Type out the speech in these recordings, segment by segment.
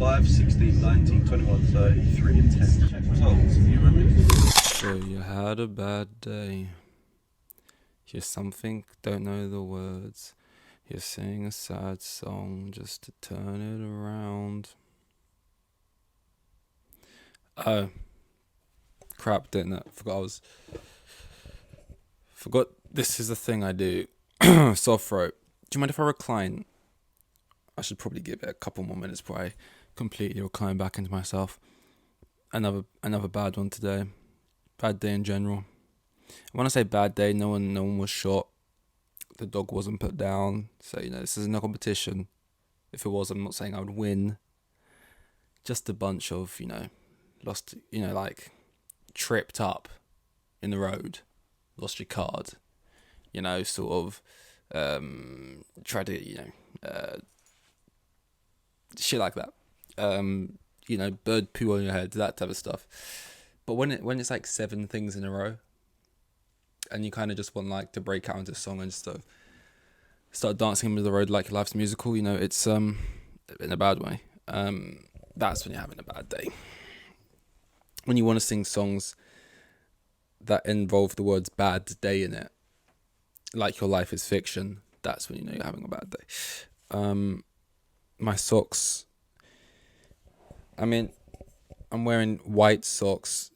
5, 16, 19, 21, 33, and 10. Check results. You remember? So you had a bad day. You're something, don't know the words. You're singing a sad song just to turn it around. Oh, crap, didn't I? Forgot this is the thing I do. Soft throat. Do you mind if I recline? I should probably give it a couple more minutes before I completely recline back into myself. Another bad one today. Bad day in general. When I say bad day, no one was shot. The dog wasn't put down. So, this isn't a competition. If it was, I'm not saying I would win. Just a bunch of, lost, tripped up in the road. Lost your card. Tried to, shit like that. Bird poo on your head, that type of stuff. But when it's like 7 things in a row, and you kind of just want to break out into a song and just start dancing into the road like your life's musical, it's in a bad way. That's when you're having a bad day. When you want to sing songs that involve the words bad day in it, like your life is fiction, that's when you know you're having a bad day. My socks, I'm wearing white socks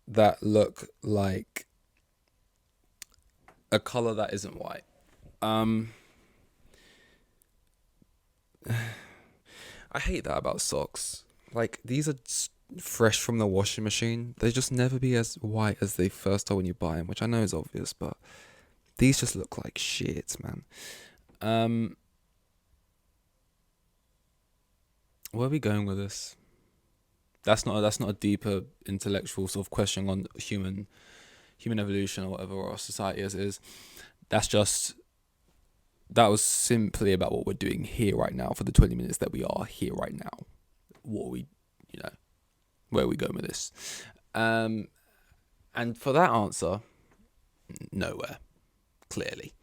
that look like a colour that isn't white. I hate that about socks. These are fresh from the washing machine. They just never be as white as they first are when you buy them, which I know is obvious, but these just look like shit, man. Where are we going with this? That's not a deeper intellectual sort of question on human evolution or whatever, or society as it is. That was simply about what we're doing here right now for the 20 minutes that we are here right now. Where are we going with this? And for that answer, nowhere, clearly.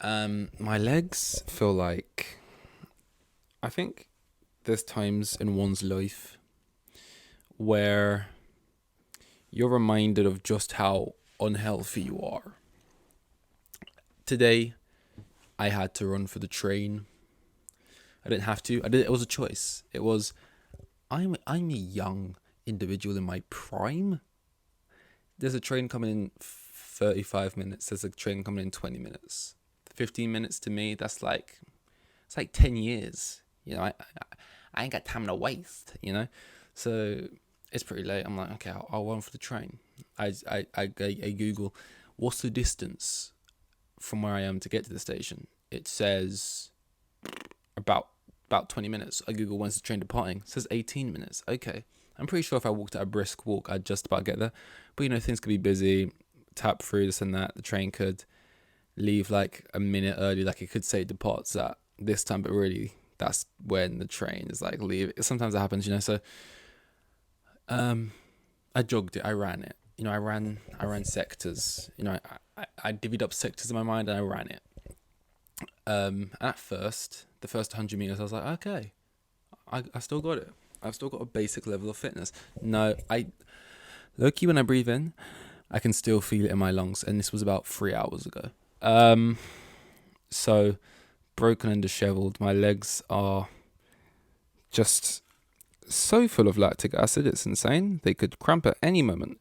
My legs feel like, I think there's times in one's life where you're reminded of just how unhealthy you are. Today, I had to run for the train. I didn't have to. It was a choice. It was, I'm a young individual in my prime. There's a train coming in 35 minutes. There's a train coming in 20 minutes. 15 minutes to me, it's like 10 years. I ain't got time to waste, So it's pretty late. I'm like, okay, I'll run for the train. I Google, what's the distance from where I am to get to the station? It says about 20 minutes. I Google, when's the train departing? It says 18 minutes. Okay. I'm pretty sure if I walked at a brisk walk, I'd just about get there. But, things could be busy, tap through this and that. The train could leave a minute early. It could say it departs at this time, but really that's when the train is leave. Sometimes it happens, So I jogged it. I ran it. I ran sectors. I divvied up sectors in my mind and I ran it. At first, the first 100 meters, I was like, okay, I still got it. I've still got a basic level of fitness. No, low-key, when I breathe in, I can still feel it in my lungs, and this was about 3 hours ago. So broken and disheveled. My legs are just so full of lactic acid, it's insane. They could cramp at any moment.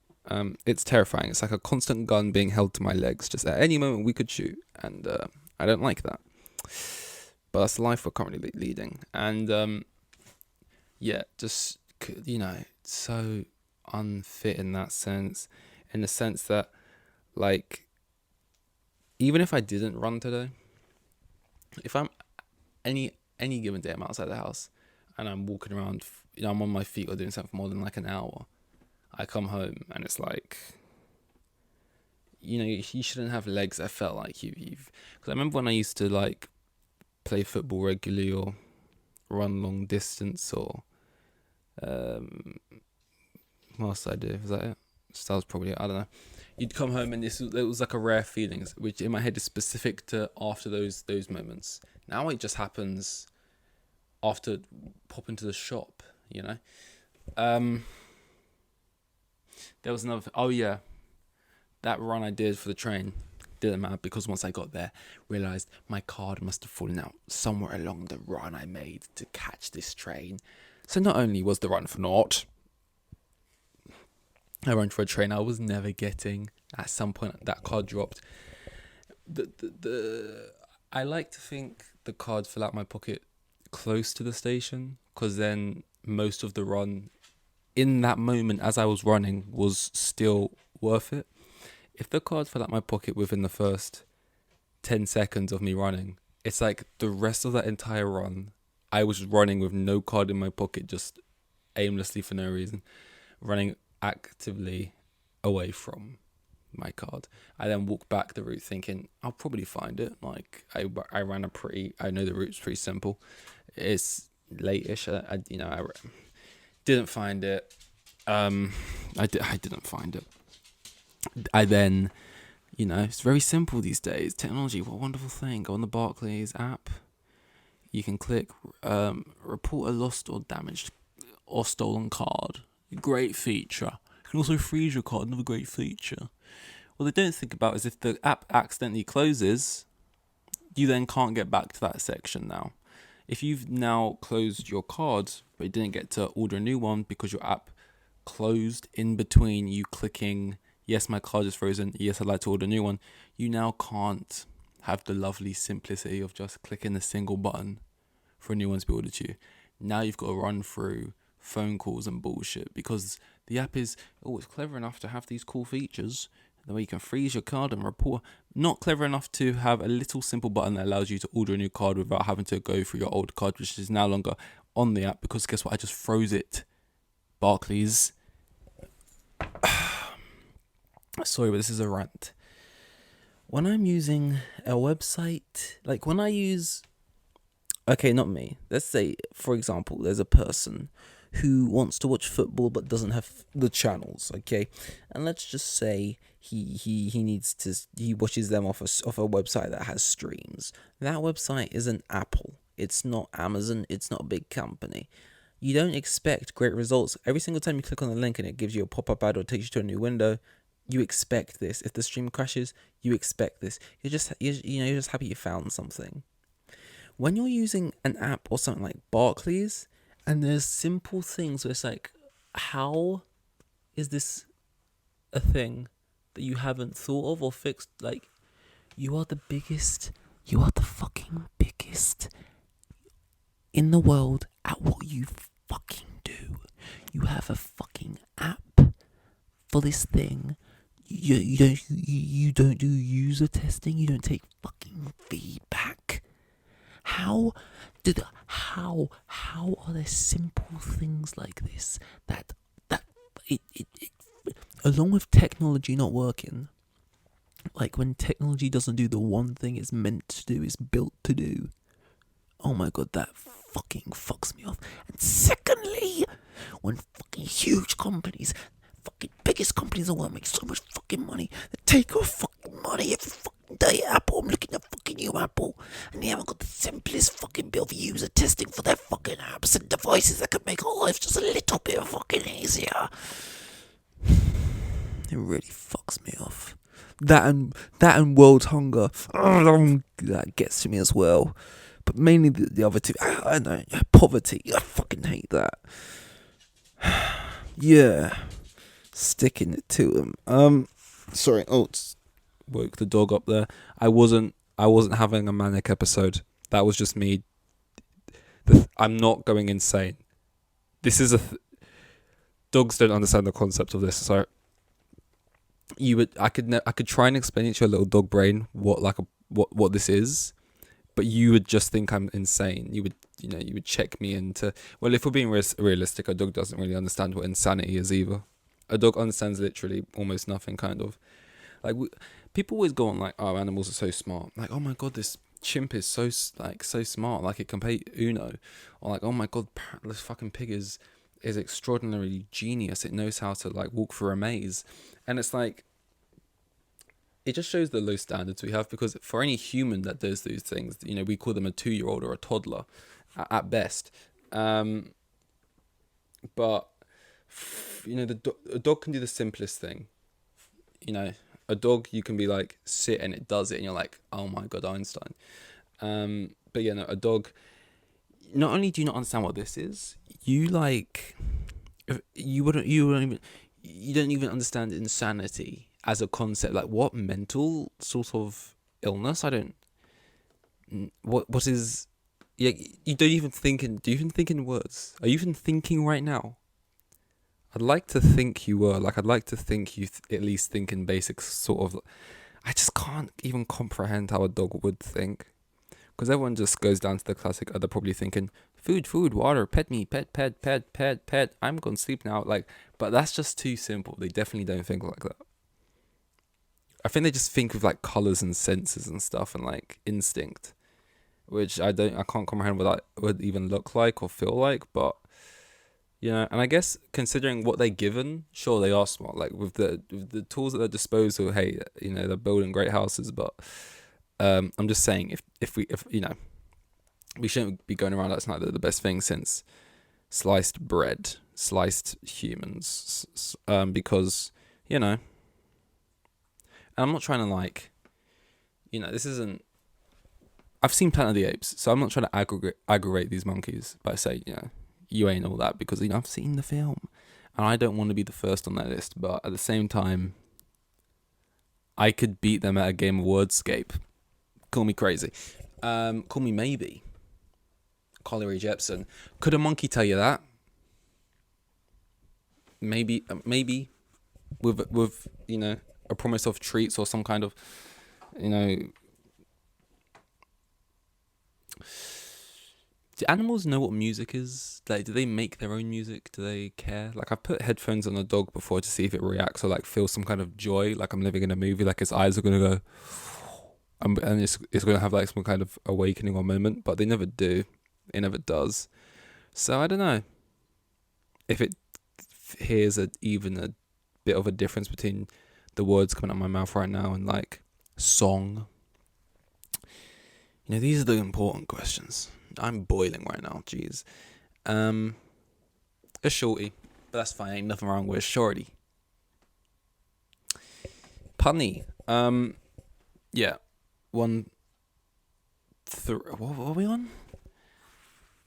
It's terrifying. It's like a constant gun being held to my legs. Just at any moment we could shoot, and I don't like that. But that's the life we're currently leading. And just, so unfit in that sense. In the sense that, even if I didn't run today, if I'm any given day I'm outside the house and I'm walking around, I'm on my feet or doing something for more than an hour, I come home and it's you shouldn't have legs that felt like you've. Because I remember when I used to play football regularly or run long distance or what else did I do? Was that it? That was probably it. I don't know. You'd come home and it was a rare feeling, which in my head is specific to after those moments. Now it just happens after popping to the shop, you know. There was another. Oh yeah, that run I did for the train didn't matter because once I got there, realized my card must have fallen out somewhere along the run I made to catch this train. So not only was the run for naught, I ran for a train I was never getting. At some point, that card dropped. I like to think the card fell out my pocket close to the station, because then most of the run in that moment as I was running was still worth it. If the card fell out my pocket within the first 10 seconds of me running, it's like the rest of that entire run, I was running with no card in my pocket, just aimlessly for no reason, running actively away from my card. I then walked back the route thinking I'll probably find it. Like I know the route's pretty simple. It's late-ish. I didn't find it. I didn't find it. I then, it's very simple these days. Technology, what a wonderful thing. Go on the Barclays app. You can click report a lost or damaged or stolen card. Great feature. You can also freeze your card. Another great feature. What they don't think about is if the app accidentally closes, you then can't get back to that section now. If you've now closed your card, but you didn't get to order a new one because your app closed in between you clicking, yes, my card is frozen, yes, I'd like to order a new one, you now can't have the lovely simplicity of just clicking a single button for a new one to be ordered to you. Now you've got to run through phone calls and bullshit because the app is it's clever enough to have these cool features the way you can freeze your card and report. Not clever enough to have a little simple button that allows you to order a new card without having to go through your old card, which is no longer on the app because guess what? I just froze it. Barclays. Sorry, but this is a rant. When I'm using a website, like when I use... Okay, not me. Let's say, for example, there's a person who wants to watch football but doesn't have the channels, okay? And let's just say he watches them off a website that has streams. That website isn't Apple. It's not Amazon. It's not a big company. You don't expect great results. Every single time you click on the link and it gives you a pop-up ad or takes you to a new window, you expect this. If the stream crashes, you expect this. You're just happy you found something. When you're using an app or something like Barclays, and there's simple things where it's like, how is this a thing that you haven't thought of or fixed? Like, you are the fucking biggest in the world at what you fucking do. You have a fucking app for this thing. You don't do user testing. You don't take fucking feedback. How are there simple things like this that it along with technology not working, like when technology doesn't do the one thing it's meant to do, it's built to do, oh my god, that fucking fucks me off. And secondly, when fucking huge companies, fucking biggest companies in the world make so much fucking money, they take your fucking money every fucking day. Apple, I'm looking at fucking new Apple, and they haven't got the simplest fucking bit of user testing for their fucking apps and devices that could make our lives just a little bit fucking easier. It really fucks me off. That and world hunger, that gets to me as well. But mainly the other two, I know, poverty, I fucking hate that. Yeah, sticking it to them. Sorry, woke the dog up there. I wasn't having a manic episode. That was just me. I'm not going insane. This is dogs don't understand the concept of this, so I could try and explain it to your little dog brain what this is, but you would just think I'm insane. You would check me into, well, if we're being realistic, a dog doesn't really understand what insanity is either. A dog understands literally almost nothing, kind of. Like people always go on like, oh, animals are so smart. Like, oh my god, this chimp is so smart. Like it can play Uno, or like, oh my god, this fucking pig is extraordinarily genius. It knows how to like walk through a maze, and it's like, it just shows the low standards we have, because for any human that does these things, we call them a 2-year-old or a toddler, at best. But you know, a dog can do the simplest thing. You know, a dog, you can be like, sit, and it does it, and you're like, oh my god, Einstein. But yeah, no, a dog. Not only do you not understand what this is, you like, you don't even understand insanity as a concept. Like, what mental sort of illness? I don't. What is? Yeah, you don't even think in. Do you even think in words? Are you even thinking right now? I'd like to think you were. Like, I'd like to think you at least think in basic sort of. I just can't even comprehend how a dog would think. Because everyone just goes down to the classic. They're probably thinking, food, water, pet me, pet. I'm going to sleep now. Like, but that's just too simple. They definitely don't think like that. I think they just think with like colors and senses and stuff and like instinct, which I can't comprehend what that would even look like or feel like. But you know, and I guess considering what they're given, sure, they are smart. Like with the tools at their disposal, hey, you know, they're building great houses. But I'm just saying, if you know, we shouldn't be going around that's not the best thing since sliced bread, sliced humans, because you know, and I'm not trying to like, you know, this isn't. I've seen Planet of the Apes, so I'm not trying to aggravate these monkeys by saying, you know, you ain't all that, because, you know, I've seen the film and I don't want to be the first on that list, but at the same time, I could beat them at a game of Wordscape. Call me crazy. Call me maybe. Carly Rae Jepsen. Could a monkey tell you that? Maybe with you know, a promise of treats or some kind of, you know. Do animals know what music is? Like, do they make their own music? Do they care? Like, I've put headphones on a dog before to see if it reacts or like feels some kind of joy, like I'm living in a movie, like its eyes are gonna go, and it's gonna have like some kind of awakening or moment, but they never do. It never does. So I don't know if it hears even a bit of a difference between the words coming out of my mouth right now and like song. You know, these are the important questions. I'm boiling right now, jeez. A shorty, but that's fine. Ain't nothing wrong with a shorty. Punny. Yeah. What are we on?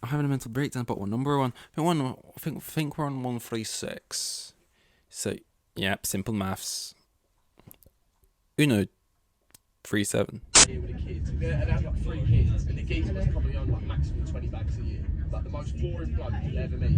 I'm having a mental breakdown, but what number one? I think we're on 136. So, yeah, simple maths. Uno 37. With the kids, and they had like 3 kids, and the geezer was probably on like maximum 20 bags a year. Like the most boring bloke you'll ever meet.